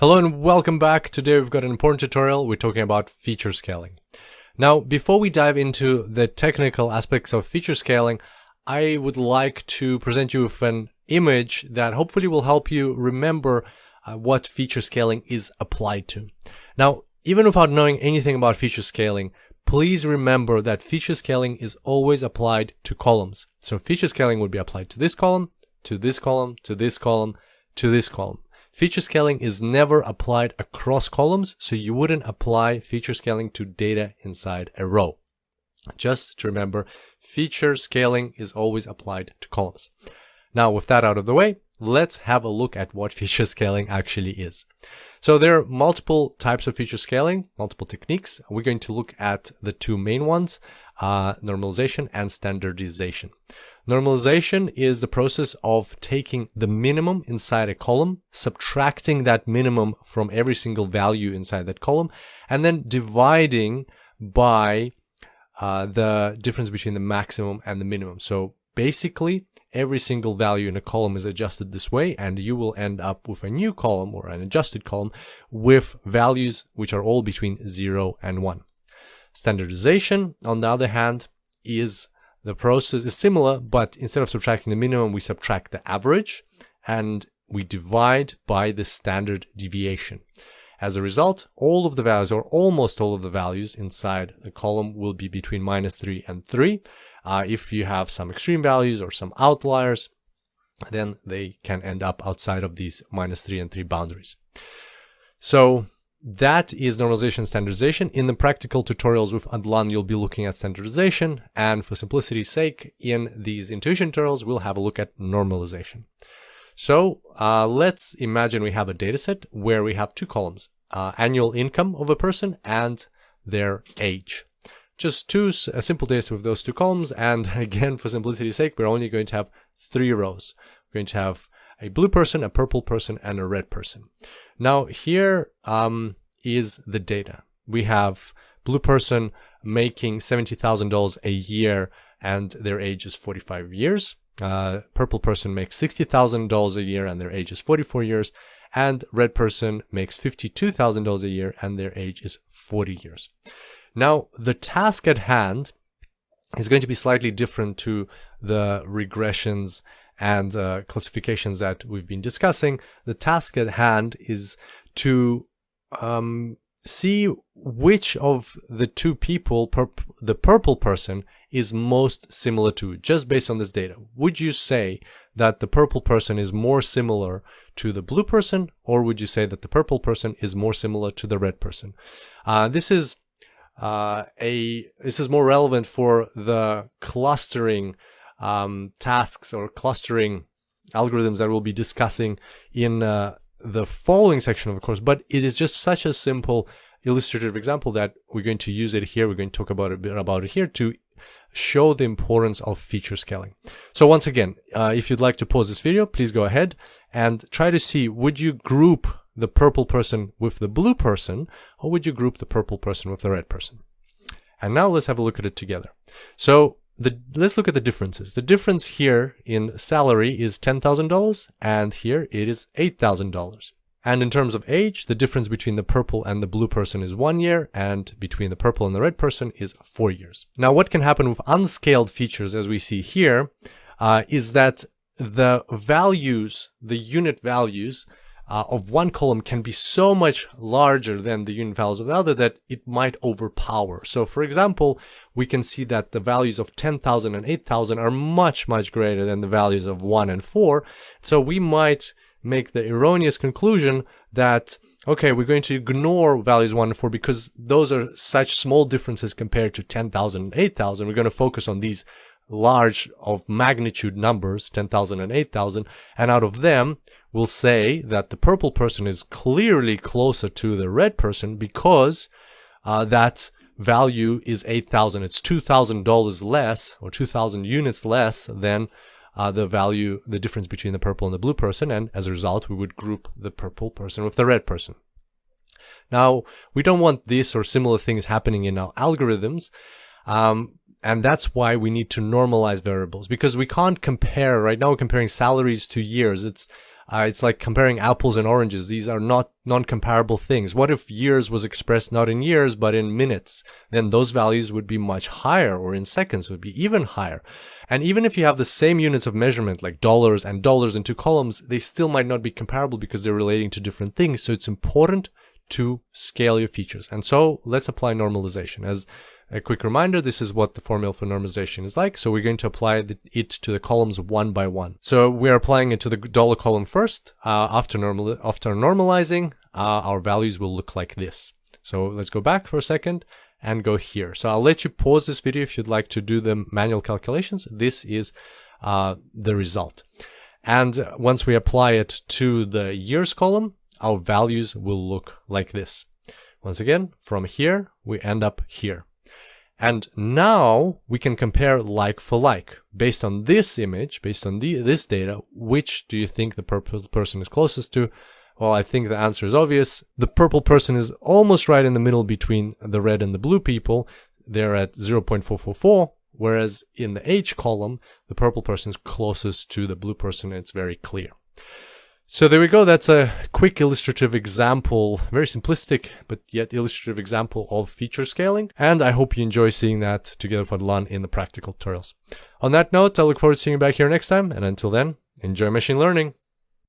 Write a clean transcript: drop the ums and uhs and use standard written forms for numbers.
Hello and welcome back. Today we've got an important tutorial. We're talking about feature scaling. Now, before we dive into the technical aspects of feature scaling, I would like to present you with an image that hopefully will help you remember what feature scaling is applied to. Now, even without knowing anything about feature scaling, please remember that feature scaling is always applied to columns. So feature scaling would be applied to this column, to this column, to this column, to this column. Feature scaling is never applied across columns, so you wouldn't apply feature scaling to data inside a row. Just to remember, feature scaling is always applied to columns. Now, with that out of the way, let's have a look at what feature scaling actually is. So there are multiple types of feature scaling, multiple techniques. We're going to look at the two main ones, normalization and standardization. Normalization is the process of taking the minimum inside a column, subtracting that minimum from every single value inside that column, and then dividing by the difference between the maximum and the minimum. So basically, every single value in a column is adjusted this way, and you will end up with a new column or an adjusted column with values which are all between 0 and 1. Standardization, on the other hand, the process is similar, but instead of subtracting the minimum, we subtract the average and we divide by the standard deviation. As a result, all of the values, or almost all of the values inside the column, will be between -3 and 3. If you have some extreme values or some outliers, then they can end up outside of these -3 and 3 boundaries. So that is normalization and standardization. In the practical tutorials with Adlan, you'll be looking at standardization, and for simplicity's sake, in these intuition tutorials, we'll have a look at normalization. So let's imagine we have a data set where we have two columns, annual income of a person and their age. Just a simple data set with those two columns, and again, for simplicity's sake, we're only going to have 3 rows. We're going to have a blue person, a purple person, and a red person. Now here is the data. We have blue person making $70,000 a year and their age is 45 years. Purple person makes $60,000 a year and their age is 44 years. And red person makes $52,000 a year and their age is 40 years. Now, the task at hand is going to be slightly different to the regressions and classifications that we've been discussing. The task at hand is to see which of the two people the purple person is most similar to, just based on this data. Would you say that the purple person is more similar to the blue person, or would you say that the purple person is more similar to the red person? This is more relevant for the clustering tasks or clustering algorithms that we'll be discussing in the following section of the course, but it is just such a simple illustrative example that we're going to use it here. We're going to talk about a bit about it here to show the importance of feature scaling. So once again, if you'd like to pause this video, please go ahead and try to see, would you group the purple person with the blue person, or would you group the purple person with the red person? And now let's have a look at it together. So let's look at the differences. The difference here in salary is $10,000, and here it is $8,000. And in terms of age, the difference between the purple and the blue person is 1 year, and between the purple and the red person is 4 years. Now, what can happen with unscaled features, as we see here, is that the values, the unit values, of one column can be so much larger than the unit values of the other that it might overpower. So for example, we can see that the values of 10,000 and 8,000 are much, much greater than the values of 1 and 4. So we might make the erroneous conclusion that, okay, we're going to ignore values 1 and 4 because those are such small differences compared to 10,000 and 8,000. We're going to focus on these large of magnitude numbers, 10,000 and 8,000, and out of them, we'll say that the purple person is clearly closer to the red person because that value is 8,000. It's $2,000 less, or 2,000 units less than the difference between the purple and the blue person, and as a result, we would group the purple person with the red person. Now, we don't want this or similar things happening in our algorithms. And that's why we need to normalize variables, because we can't compare. Right now we're comparing salaries to years. It's It's like comparing apples and oranges. These are not non-comparable things. What if years was expressed not in years, but in minutes? Then those values would be much higher, or in seconds would be even higher. And even if you have the same units of measurement, like dollars and dollars in two columns, they still might not be comparable because they're relating to different things. So it's important to scale your features. And so let's apply normalization. As a quick reminder, this is what the formula for normalization is like. So we're going to apply it to the columns one by one. So we're applying it to the dollar column first. After normalizing, our values will look like this. So let's go back for a second and go here. So I'll let you pause this video if you'd like to do the manual calculations. This is the result. And once we apply it to the years column, our values will look like this. Once again, from here, we end up here. And now we can compare like for like. Based on this image, based on this data, which do you think the purple person is closest to? Well, I think the answer is obvious. The purple person is almost right in the middle between the red and the blue people. They're at 0.444, whereas in the H column, the purple person is closest to the blue person. It's very clear. So there we go. That's a quick illustrative example, very simplistic, but yet illustrative example of feature scaling. And I hope you enjoy seeing that together with Adlan in the practical tutorials. On that note, I look forward to seeing you back here next time. And until then, enjoy machine learning.